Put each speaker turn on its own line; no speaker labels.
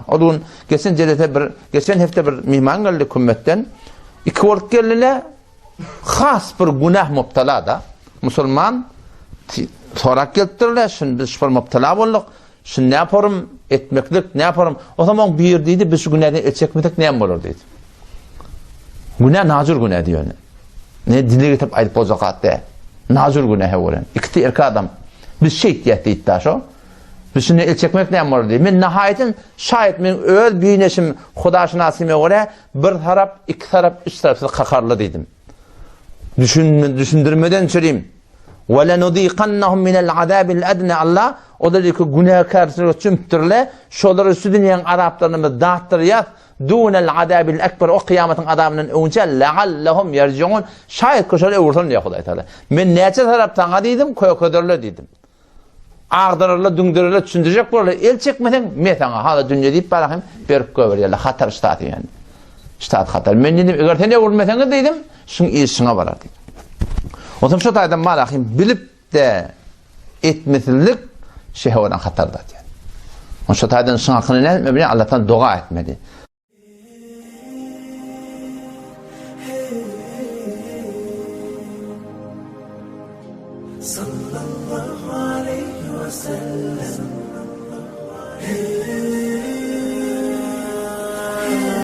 Odun geçen hafta bir mihman geldi kümmetten. 2 volt geldiler. Has bir günah mubtala da. Musulman sorak geldiler. Şimdi biz şu mubtala olduk. Şimdi ne yaparım? Etmeklik ne yaparım? O zaman bir dedi biz şu günahdan etçekmedik ne olur dedi. Günah nazur günah diyor. Ne dili getip ayıp bozakat de. Nazur günah olan. İkisi erkek adam. Biz ihtiyat deyip daha şu. Biz şimdi el çekmek ne yapmalı diye. Ben nihayetin şayet men öz büyüneşim Hudaşinasime göre bir taraf, iki taraf, üç tarafı kakarlı dedim. Düşündürmeden söyleyeyim. وَلَنُذِيقَنَّهُمْ مِنَ الْعَذَابِ الْأَدْنَى Allah o da diyor ki günahkarsızlığı çümtürle şoları üstü dünyanın Araplarını dağıttır yaz دُونَ الْعَذَابِ الْأَكْبَرِ o kıyametin adamının önce لَعَلَّهُمْ يَرْجِعُونَ şayet koşarı uğursun diye Huday Teala. Ben neçe taraftan dedim koyakadırlı dedim. Ağdırırlı, düngdürürlü, düşündürecek bu arada el çekmeden metana hala dünya deyip bakayım berip göverlerle hatar ştatı yani. Ştat hatar. Ben dedim eğer tane vurmetene dedim şun işine varar dedim. O zaman şu taydan bakayım bilip de etmesizlik şehvadan hatarda yani. O şu taydan şun hakkını ne etmedi? Allah'tan dua etmedi. Sallallahu aleyhi ve sellem